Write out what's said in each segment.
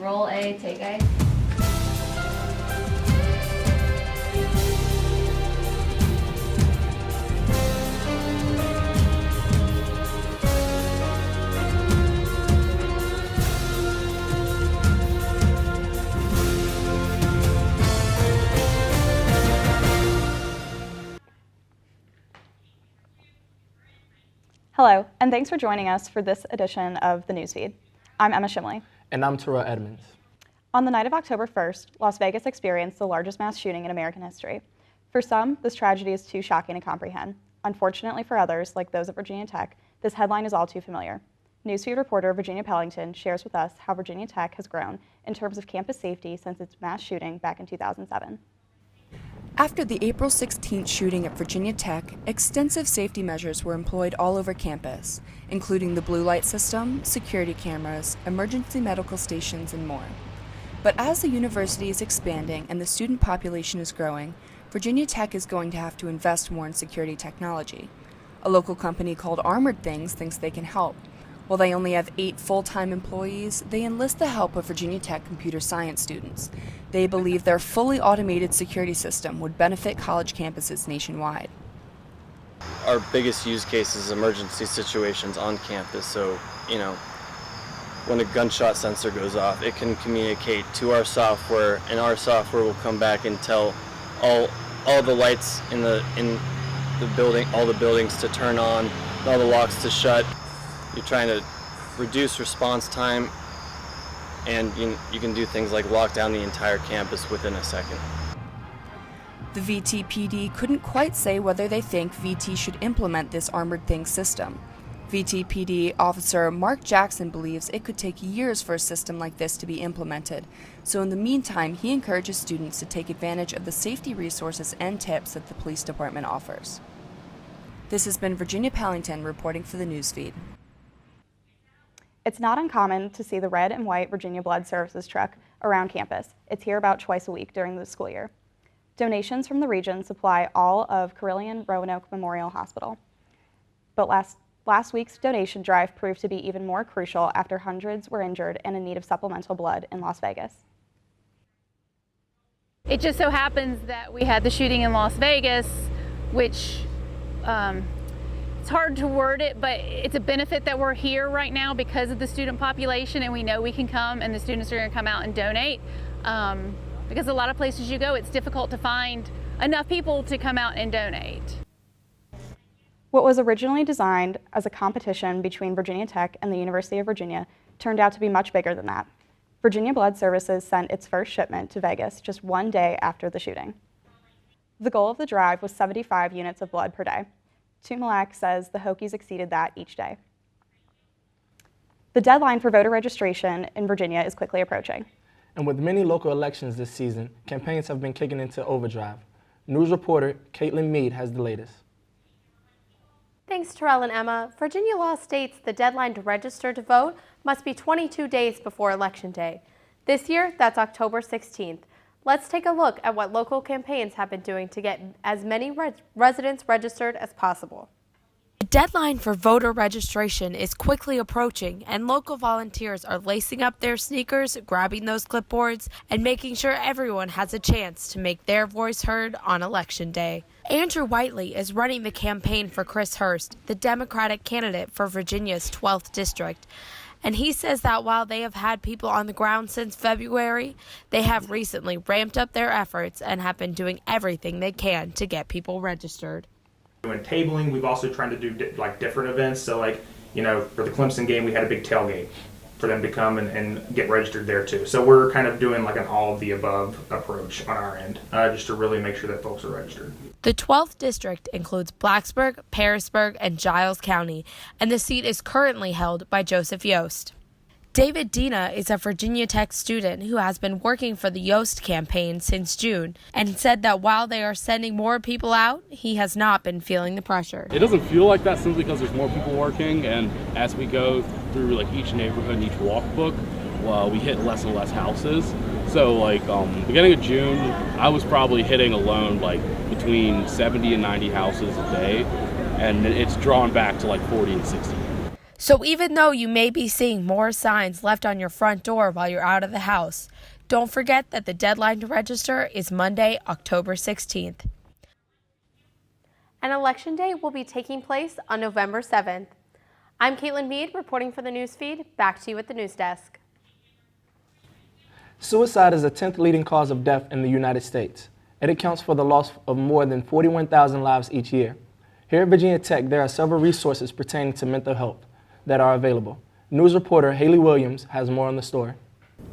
roll A, take A. Hello, and thanks for joining us for this edition of the Newsfeed. I'm Emma Shimley. And I'm Terrell Edmonds. On the night of October 1st, Las Vegas experienced the largest mass shooting in American history. For some, this tragedy is too shocking to comprehend. Unfortunately for others, like those at Virginia Tech, this headline is all too familiar. Newsfeed reporter Virginia Pellington shares with us how Virginia Tech has grown in terms of campus safety since its mass shooting back in 2007. After the April 16th shooting at Virginia Tech, extensive safety measures were employed all over campus, including the blue light system, security cameras, emergency medical stations, and more. But as the university is expanding and the student population is growing, Virginia Tech is going to have to invest more in security technology. A local company called Armored Things thinks they can help. While they only have 8 full-time employees, they enlist the help of Virginia Tech computer science students. They believe their fully automated security system would benefit college campuses nationwide. Our biggest use case is emergency situations on campus. So, when a gunshot sensor goes off, it can communicate to our software, and our software will come back and tell all the lights in the building, all the buildings to turn on, all the locks to shut. You're trying to reduce response time, and you can do things like lock down the entire campus within a second. The VTPD couldn't quite say whether they think VT should implement this Armored Things system. VTPD officer Mark Jackson believes it could take years for a system like this to be implemented, so in the meantime, he encourages students to take advantage of the safety resources and tips that the police department offers. This has been Virginia Pellington reporting for the Newsfeed. It's not uncommon to see the red and white Virginia Blood Services truck around campus. It's here about twice a week during the school year. Donations from the region supply all of Carilion Roanoke Memorial Hospital. But last week's donation drive proved to be even more crucial after hundreds were injured and in need of supplemental blood in Las Vegas. It just so happens that we had the shooting in Las Vegas, which it's hard to word it, but it's a benefit that we're here right now because of the student population, and we know we can come and the students are going to come out and donate. Because a lot of places you go, it's difficult to find enough people to come out and donate. What was originally designed as a competition between Virginia Tech and the University of Virginia turned out to be much bigger than that. Virginia Blood Services sent its first shipment to Vegas just one day after the shooting. The goal of the drive was 75 units of blood per day. Tumalak says the Hokies exceeded that each day. The deadline for voter registration in Virginia is quickly approaching. And with many local elections this season, campaigns have been kicking into overdrive. News reporter Caitlin Mead has the latest. Thanks, Terrell and Emma. Virginia law states the deadline to register to vote must be 22 days before Election Day. This year, that's October 16th. Let's take a look at what local campaigns have been doing to get as many residents registered as possible. The deadline for voter registration is quickly approaching, and local volunteers are lacing up their sneakers, grabbing those clipboards, and making sure everyone has a chance to make their voice heard on Election Day. Andrew Whiteley is running the campaign for Chris Hurst, the Democratic candidate for Virginia's 12th district. And he says that while they have had people on the ground since February, they have recently ramped up their efforts and have been doing everything they can to get people registered. Doing tabling, we've also tried to do different events. So for the Clemson game, we had a big tailgate for them to come and get registered there too. So we're kind of doing like an all of the above approach on our end, just to really make sure that folks are registered. The 12th district includes Blacksburg, Parisburg, and Giles County, and the seat is currently held by Joseph Yost. David Dina is a Virginia Tech student who has been working for the Yost campaign since June and said that while they are sending more people out, he has not been feeling the pressure. It doesn't feel like that simply because there's more people working, and as we go through each neighborhood and each walkbook, we hit less and less houses. So beginning of June, I was probably hitting alone between 70 and 90 houses a day, and it's drawn back to 40 and 60. So even though you may be seeing more signs left on your front door while you're out of the house, don't forget that the deadline to register is Monday, October 16th. And Election Day will be taking place on November 7th. I'm Caitlin Mead reporting for the newsfeed. Back to you at the news desk. Suicide is the 10th leading cause of death in the United States. It accounts for the loss of more than 41,000 lives each year. Here at Virginia Tech, there are several resources pertaining to mental health that are available. News reporter Haley Williams has more on the story.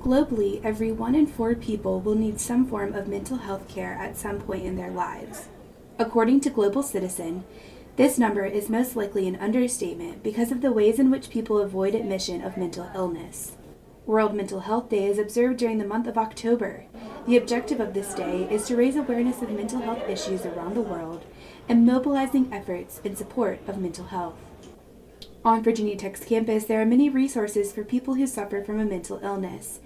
Globally, every 1 in 4 people will need some form of mental health care at some point in their lives. According to Global Citizen, this number is most likely an understatement because of the ways in which people avoid admission of mental illness. World Mental Health Day is observed during the month of October. The objective of this day is to raise awareness of mental health issues around the world and mobilizing efforts in support of mental health. On Virginia Tech's campus, there are many resources for people who suffer from a mental illness.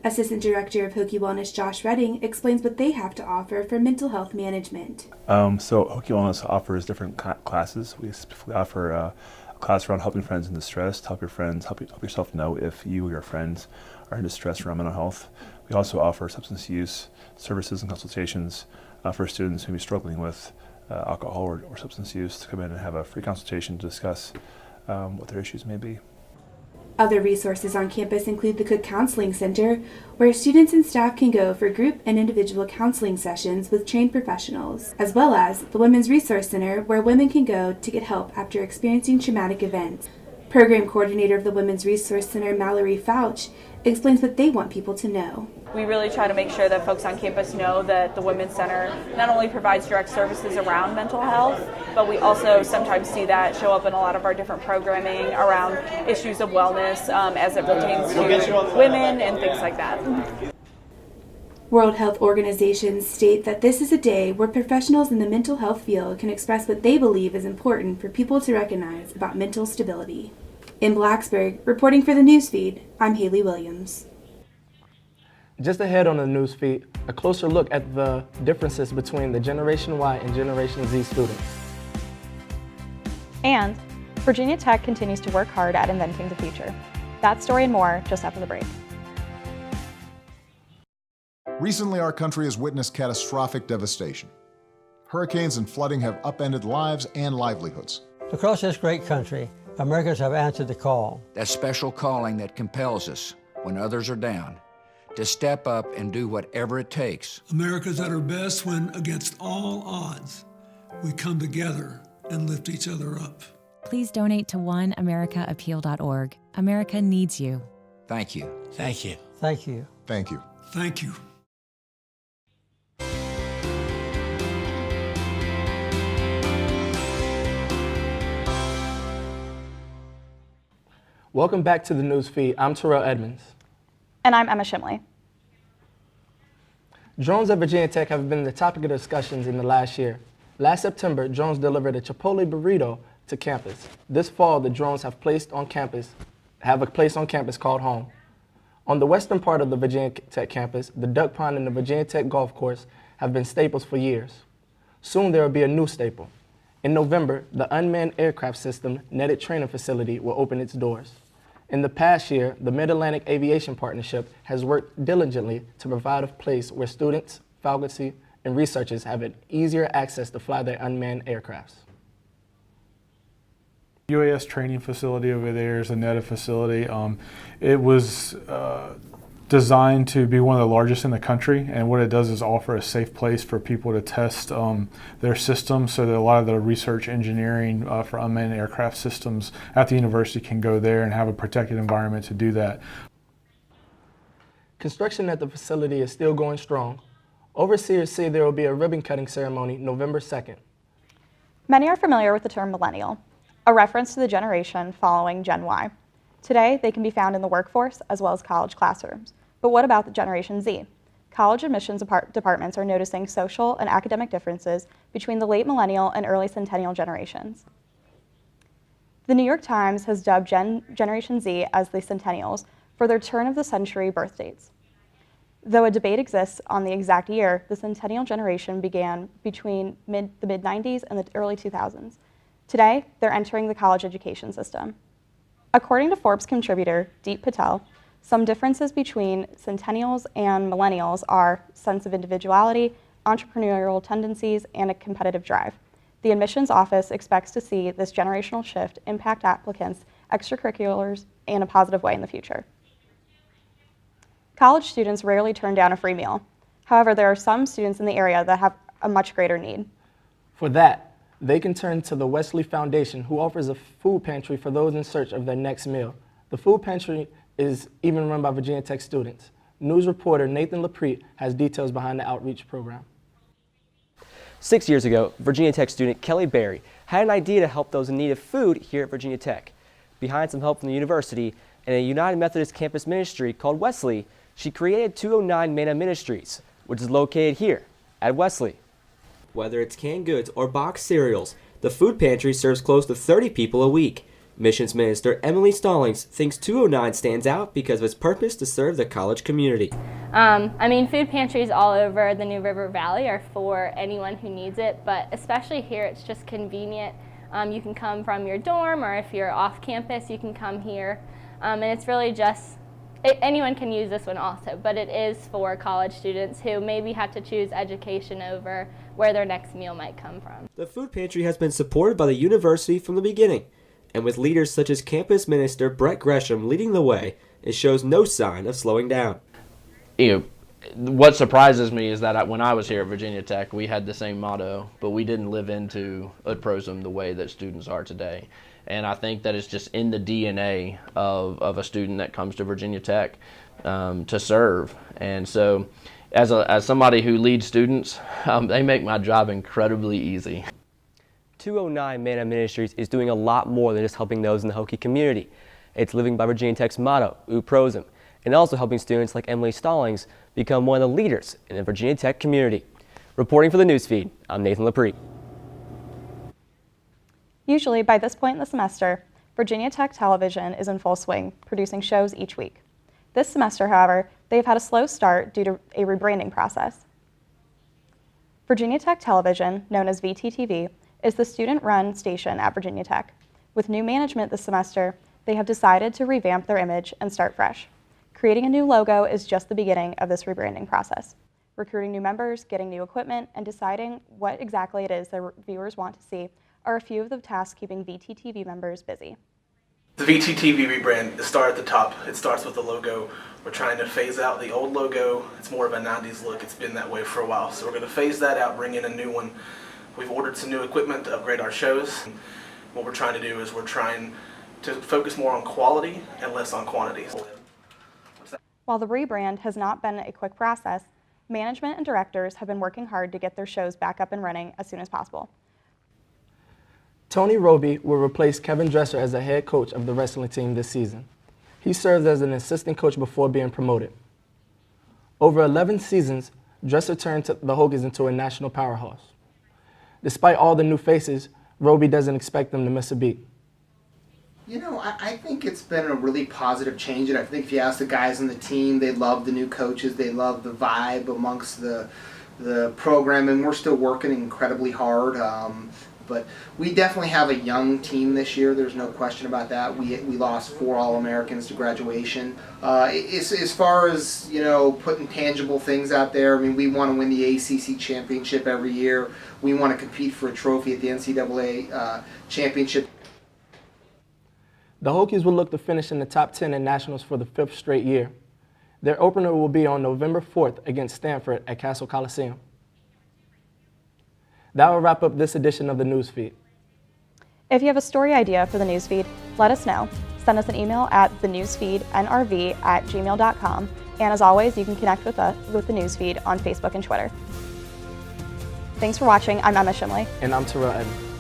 Assistant Director of Hokie Wellness Josh Redding explains what they have to offer for mental health management. So Hokie Wellness offers different classes. We specifically offer a class around helping friends in distress, to help your friends, help yourself know if you or your friends are in distress around mental health. We also offer substance use services and consultations for students who may be struggling with alcohol or substance use to come in and have a free consultation to discuss what their issues may be. Other resources on campus include the Cook Counseling Center, where students and staff can go for group and individual counseling sessions with trained professionals, as well as the Women's Resource Center, where women can go to get help after experiencing traumatic events. Program coordinator of the Women's Resource Center, Mallory Fouch, explains what they want people to know. We really try to make sure that folks on campus know that the Women's Center not only provides direct services around mental health, but we also sometimes see that show up in a lot of our different programming around issues of wellness as it pertains to women and things like that. World Health Organizations state that this is a day where professionals in the mental health field can express what they believe is important for people to recognize about mental stability. In Blacksburg, reporting for the newsfeed, I'm Haley Williams. Just ahead on the news feed, a closer look at the differences between the Generation Y and Generation Z students. And Virginia Tech continues to work hard at inventing the future. That story and more just after the break. Recently, our country has witnessed catastrophic devastation. Hurricanes and flooding have upended lives and livelihoods. Across this great country, Americans have answered the call. That special calling that compels us, when others are down, to step up and do whatever it takes. America's at her best when, against all odds, we come together and lift each other up. Please donate to oneamericaappeal.org. America needs you. Thank you. Thank you. Thank you. Thank you. Thank you. Welcome back to the news feed. I'm Terrell Edmonds. And I'm Emma Shimley. Drones at Virginia Tech have been the topic of discussions in the last year. Last September, drones delivered a Chipotle burrito to campus. This fall, the drones have a place on campus called home. On the western part of the Virginia Tech campus, the duck pond and the Virginia Tech golf course have been staples for years. Soon there will be a new staple. In November, the unmanned aircraft system netted training facility will open its doors. In the past year, the Mid-Atlantic Aviation Partnership has worked diligently to provide a place where students, faculty, and researchers have an easier access to fly their unmanned aircrafts. UAS training facility over there is a netted facility. It was designed to be one of the largest in the country, and what it does is offer a safe place for people to test their systems, so that a lot of the research engineering for unmanned aircraft systems at the university can go there and have a protected environment to do that. Construction at the facility is still going strong. Overseers say there will be a ribbon cutting ceremony November 2nd. Many are familiar with the term millennial, a reference to the generation following Gen Y. Today, they can be found in the workforce as well as college classrooms. But what about the Generation Z? College admissions departments are noticing social and academic differences between the late millennial and early centennial generations. The New York Times has dubbed Generation Z as the centennials for their turn-of-the-century birth dates. Though a debate exists on the exact year, the centennial generation began between the mid-90s and the early 2000s. Today, they're entering the college education system. According to Forbes contributor Deep Patel, some differences between centennials and millennials are sense of individuality, entrepreneurial tendencies, and a competitive drive. The admissions office expects to see this generational shift impact applicants' extracurriculars in a positive way in the future. College students rarely turn down a free meal. However, there are some students in the area that have a much greater need. For that, they can turn to the Wesley Foundation, who offers a food pantry for those in search of their next meal. The food pantry is even run by Virginia Tech students. News reporter Nathan LaPrete has details behind the outreach program. 6 years ago, Virginia Tech student Kelly Berry had an idea to help those in need of food here at Virginia Tech. Behind some help from the university and a United Methodist campus ministry called Wesley, she created 209 Manna Ministries, which is located here at Wesley. Whether it's canned goods or boxed cereals, the food pantry serves close to 30 people a week. Missions Minister Emily Stallings thinks 209 stands out because of its purpose to serve the college community. Food pantries all over the New River Valley are for anyone who needs it, but especially here it's just convenient. You can come from your dorm, or if you're off campus, you can come here. And it's really just, anyone can use this one also, but it is for college students who maybe have to choose education over where their next meal might come from. The food pantry has been supported by the university from the beginning, and with leaders such as campus minister Brett Gresham leading the way, it shows no sign of slowing down. What surprises me is that when I was here at Virginia Tech, we had the same motto, but we didn't live into UTPROSM the way that students are today. And I think that it's just in the DNA of a student that comes to Virginia Tech to serve. And so as somebody who leads students, they make my job incredibly easy. 209 Manna Ministries is doing a lot more than just helping those in the Hokie community. It's living by Virginia Tech's motto, UTPROSM, and also helping students like Emily Stallings become one of the leaders in the Virginia Tech community. Reporting for the Newsfeed, I'm Nathan LaPrete. Usually, by this point in the semester, Virginia Tech Television is in full swing, producing shows each week. This semester, however, they've had a slow start due to a rebranding process. Virginia Tech Television, known as VTTV, is the student-run station at Virginia Tech. With new management this semester, they have decided to revamp their image and start fresh. Creating a new logo is just the beginning of this rebranding process. Recruiting new members, getting new equipment, and deciding what exactly it is their viewers want to see are a few of the tasks keeping VTTV members busy. The VTTV rebrand starts at the top. It starts with the logo. We're trying to phase out the old logo. It's more of a 90s look. It's been that way for a while. So we're going to phase that out, bring in a new one. We've ordered some new equipment to upgrade our shows. What we're trying to do is we're trying to focus more on quality and less on quantity. While the rebrand has not been a quick process, management and directors have been working hard to get their shows back up and running as soon as possible. Tony Roby will replace Kevin Dresser as the head coach of the wrestling team this season. He served as an assistant coach before being promoted. Over 11 seasons, Dresser turned the Hokies into a national powerhouse. Despite all the new faces, Roby doesn't expect them to miss a beat. You know, I think it's been a really positive change, and I think if you ask the guys on the team, they love the new coaches, they love the vibe amongst the program, and we're still working incredibly hard. But we definitely have a young team this year. There's no question about that. We lost 4 All-Americans to graduation. As far as, you know, putting tangible things out there, I mean, we want to win the ACC championship every year. We want to compete for a trophy at the NCAA championship. The Hokies will look to finish in the top 10 in nationals for the 5th straight year. Their opener will be on November 4th against Stanford at Castle Coliseum. That will wrap up this edition of the Newsfeed. If you have a story idea for the Newsfeed, let us know. Send us an email at thenewsfeednrv@gmail.com. And as always, you can connect with the Newsfeed on Facebook and Twitter. Thanks for watching. I'm Emma Shimley. And I'm Terrell Edmonds.